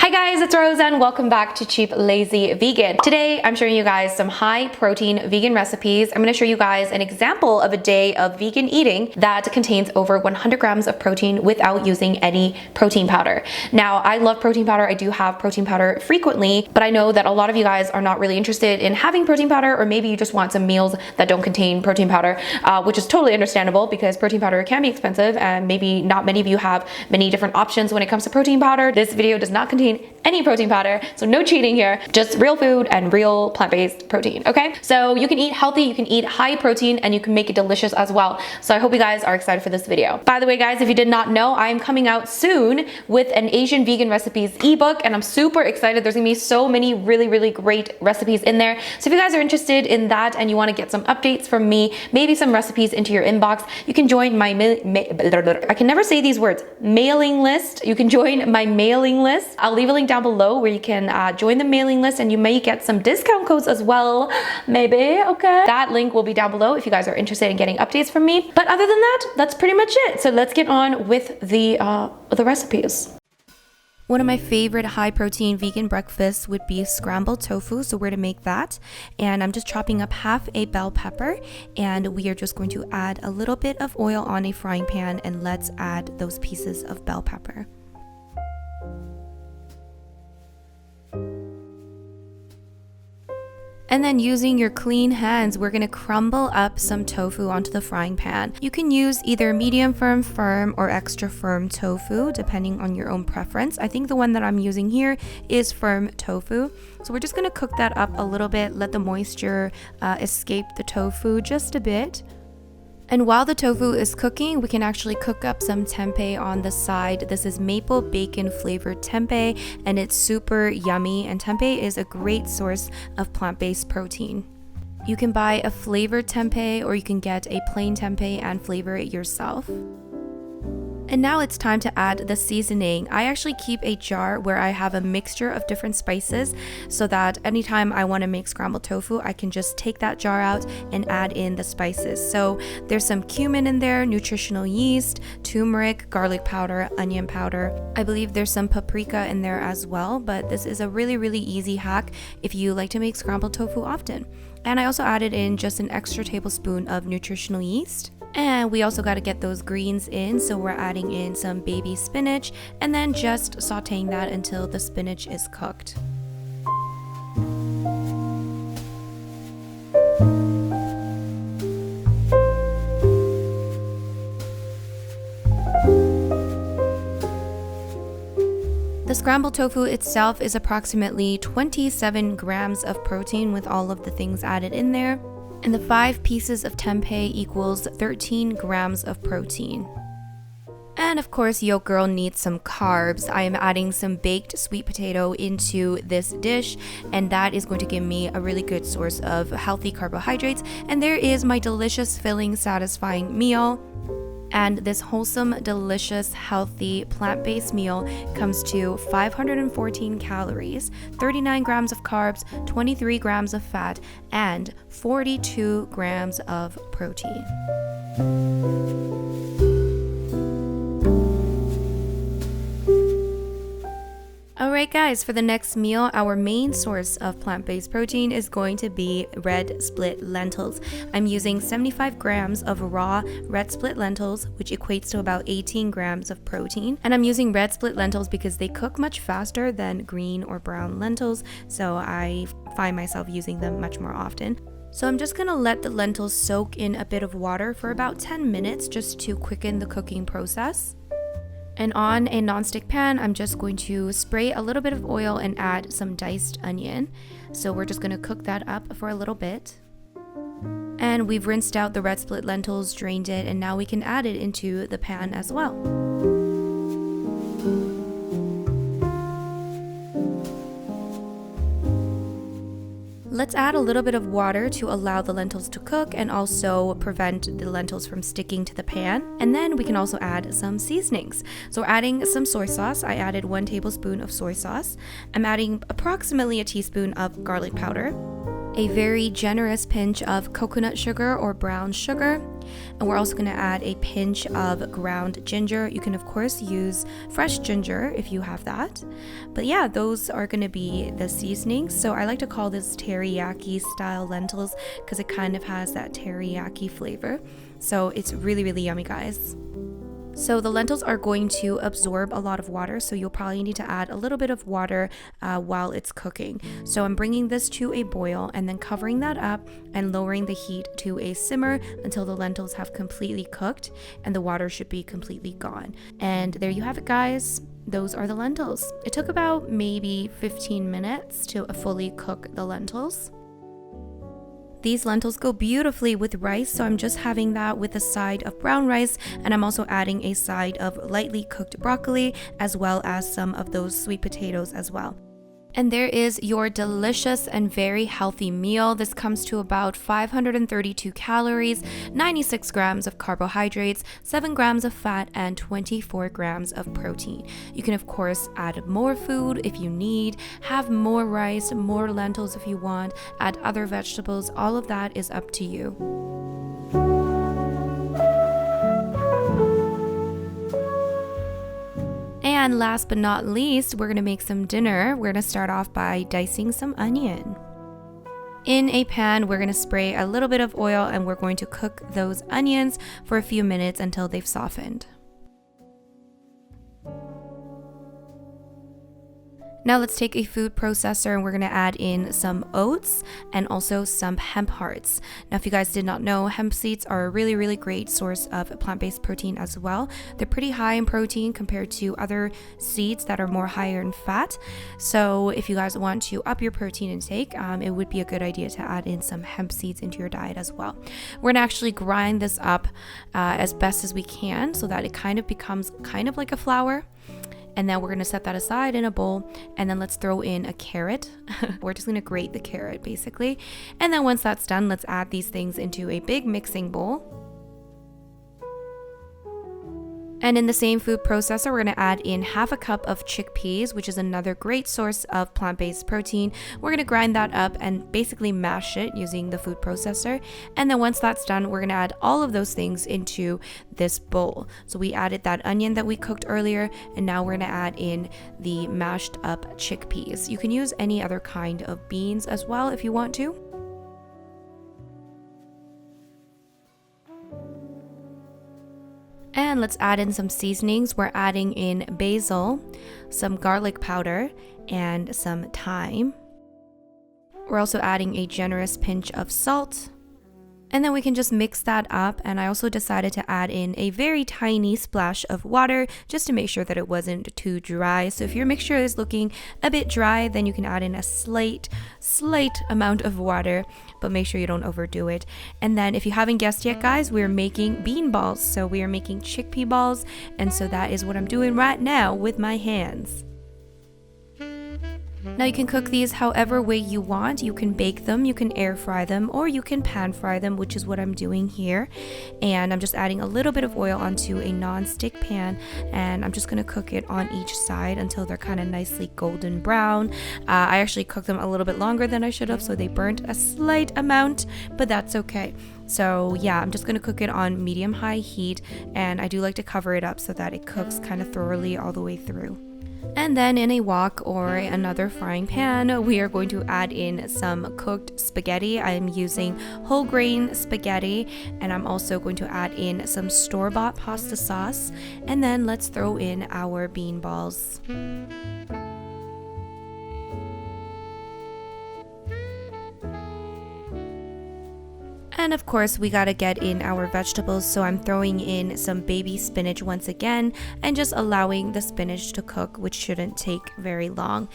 Hi guys, it's Rose and welcome back to Cheap Lazy Vegan. Today I'm showing you guys some high protein vegan recipes. I'm going to show you guys an example of a day of vegan eating that contains over 100 grams of protein without using any protein powder. Now I love protein powder. I do have protein powder frequently, but I know that a lot of you guys are not really interested in having protein powder, or maybe you just want some meals that don't contain protein powder, which is totally understandable because protein powder can be expensive and maybe not many of you have many different options when it comes to protein powder. This video does not contain any protein powder, so no cheating here, just real food and real plant-based protein, okay? So you can eat healthy, you can eat high protein, and you can make it delicious as well. So I hope you guys are excited for this video. By the way, guys, if you did not know, I am coming out soon with an Asian vegan recipes ebook, and I'm super excited. There's gonna be so many really great recipes in there. So if you guys are interested in that and you wanna get some updates from me, maybe some recipes into your inbox, you can join my, I can never say these words, mailing list. You can join my mailing list. I'll leave a link down below where you can join the mailing list, and you may get some discount codes as well, maybe, okay? That link will be down below if you guys are interested in getting updates from me. But other than that, that's pretty much it. So let's get on with the recipes. One of my favorite high protein vegan breakfasts would be scrambled tofu, so we're to make that. And I'm just chopping up half a bell pepper, and we are just going to add a little bit of oil on a frying pan, and let's add those pieces of bell pepper. And then using your clean hands, we're gonna crumble up some tofu onto the frying pan. You can use either medium firm, or extra firm tofu, depending on your own preference. I think the one that I'm using here is firm tofu. So we're just gonna cook that up a little bit, let the moisture escape the tofu just a bit. And while the tofu is cooking, we can actually cook up some tempeh on the side. This is maple bacon flavored tempeh, and it's super yummy, and tempeh is a great source of plant-based protein. You can buy a flavored tempeh, or you can get a plain tempeh and flavor it yourself. And now it's time to add the seasoning. I actually keep a jar where I have a mixture of different spices so that anytime I want to make scrambled tofu, I can just take that jar out and add in the spices. So there's some cumin in there, nutritional yeast, turmeric, garlic powder, onion powder. I believe there's some paprika in there as well, but this is a really easy hack if you like to make scrambled tofu often. And I also added in just an extra tablespoon of nutritional yeast. And we also got to get those greens in, so we're adding in some baby spinach and then just sauteing that until the spinach is cooked. The scrambled tofu itself is approximately 27 grams of protein with all of the things added in there. And the 5 pieces of tempeh equals 13 grams of protein. And of course, Yo Girl needs some carbs. I am adding some baked sweet potato into this dish, and that is going to give me a really good source of healthy carbohydrates. And there is my delicious, filling, satisfying meal. And this wholesome, delicious, healthy, plant-based meal comes to 514 calories, 39 grams of carbs, 23 grams of fat, and 42 grams of protein. Alright guys, for the next meal, our main source of plant-based protein is going to be red split lentils. I'm using 75 grams of raw red split lentils, which equates to about 18 grams of protein. And I'm using red split lentils because they cook much faster than green or brown lentils, so I find myself using them much more often. So I'm just gonna let the lentils soak in a bit of water for about 10 minutes just to quicken the cooking process. And on a nonstick pan, I'm just going to spray a little bit of oil and add some diced onion. So we're just gonna cook that up for a little bit. And we've rinsed out the red split lentils, drained it, and now we can add it into the pan as well. Let's add a little bit of water to allow the lentils to cook and also prevent the lentils from sticking to the pan. And then we can also add some seasonings. So we're adding some soy sauce. I added 1 tablespoon of soy sauce. I'm adding approximately a teaspoon of garlic powder. a very generous pinch of coconut sugar or brown sugar, and we're also going to add a pinch of ground ginger. You can of course use fresh ginger if you have that, but yeah, those are going to be the seasonings. So I like to call this teriyaki style lentils because it kind of has that teriyaki flavor, so it's really yummy, guys. So the lentils are going to absorb a lot of water, so you'll probably need to add a little bit of water while it's cooking. So I'm bringing this to a boil and then covering that up and lowering the heat to a simmer until the lentils have completely cooked and the water should be completely gone. And there you have it, guys. Those are the lentils. It took about maybe 15 minutes to fully cook the lentils. These lentils go beautifully with rice, so I'm just having that with a side of brown rice, and I'm also adding a side of lightly cooked broccoli as well as some of those sweet potatoes as well. And there is your delicious and very healthy meal. This comes to about 532 calories, 96 grams of carbohydrates, 7 grams of fat, and 24 grams of protein. You can of course add more food if you need, have more rice, more lentils if you want, add other vegetables. All of that is up to you. And last but not least, we're going to make some dinner. We're going to start off by dicing some onion. In a pan, we're going to spray a little bit of oil and we're going to cook those onions for a few minutes until they've softened. Now let's take a food processor and we're going to add in some oats and also some hemp hearts. Now if you guys did not know, hemp seeds are a really great source of plant-based protein as well. They're pretty high in protein compared to other seeds that are more higher in fat. So if you guys want to up your protein intake, it would be a good idea to add in some hemp seeds into your diet as well. We're going to actually grind this up as best as we can so that it kind of becomes kind of like a flour. And then we're going to set that aside in a bowl, and then let's throw in a carrot. We're just going to grate the carrot basically. And then once that's done, let's add these things into a big mixing bowl. And in the same food processor, we're going to add in half a cup of chickpeas, which is another great source of plant-based protein. We're going to grind that up and basically mash it using the food processor. And then once that's done, we're going to add all of those things into this bowl. So we added that onion that we cooked earlier, and now we're going to add in the mashed up chickpeas. You can use any other kind of beans as well if you want to. And let's add in some seasonings. We're adding in basil, some garlic powder, and some thyme. We're also adding a generous pinch of salt. And then we can just mix that up, and I also decided to add in a very tiny splash of water just to make sure that it wasn't too dry. So if your mixture is looking a bit dry, then you can add in a slight amount of water, but make sure you don't overdo it. And then if you haven't guessed yet, guys, we're making bean balls. So we are making chickpea balls, and so that is what I'm doing right now with my hands. Now you can cook these however way you want. You can bake them, you can air fry them, or you can pan fry them, which is what I'm doing here. And I'm just adding a little bit of oil onto a non-stick pan, and I'm just going to cook it on each side until they're kind of nicely golden brown. I actually cooked them a little bit longer than I should have, so they burnt a slight amount, but that's okay. So yeah, I'm just going to cook it on medium-high heat, and I do like to cover it up so that it cooks kind of thoroughly all the way through. And then in a wok or another frying pan, we are going to add in some cooked spaghetti. I'm using whole grain spaghetti, and I'm also going to add in some store-bought pasta sauce. And then let's throw in our bean balls. And of course, we gotta get in our vegetables, so I'm throwing in some baby spinach once again and just allowing the spinach to cook, which shouldn't take very long.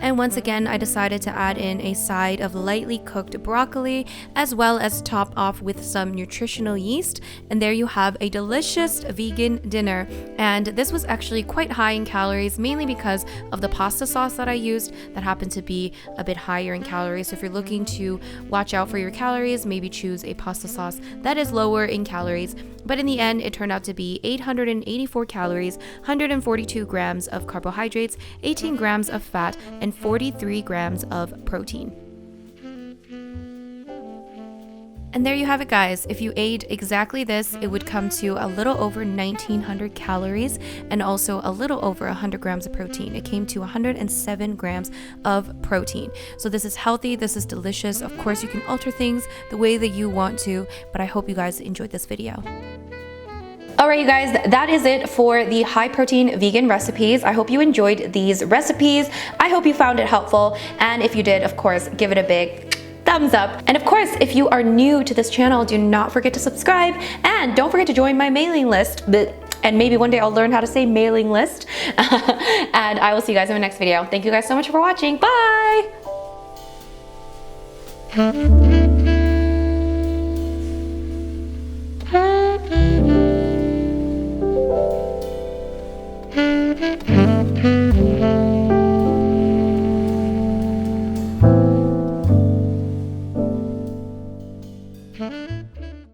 And once again, I decided to add in a side of lightly cooked broccoli, as well as top off with some nutritional yeast. And there you have a delicious vegan dinner. And this was actually quite high in calories, mainly because of the pasta sauce that I used that happened to be a bit higher in calories. So if you're looking to watch out for your calories, maybe choose a pasta sauce that is lower in calories. But in the end, it turned out to be 884 calories, 142 grams of carbohydrates, 18 grams of fat, and 43 grams of protein. And there you have it, guys. If you ate exactly this, it would come to a little over 1900 calories and also a little over 100 grams of protein. It came to 107 grams of protein. So this is healthy, this is delicious. Of course, you can alter things the way that you want to, but I hope you guys enjoyed this video. Alright, you guys, that is it for the high protein vegan recipes. I hope you enjoyed these recipes. I hope you found it helpful. And if you did, of course, give it a big thumbs up. And of course, if you are new to this channel, do not forget to subscribe and don't forget to join my mailing list. And maybe one day I'll learn how to say mailing list. And I will see you guys in the next video. Thank you guys so much for watching. Bye!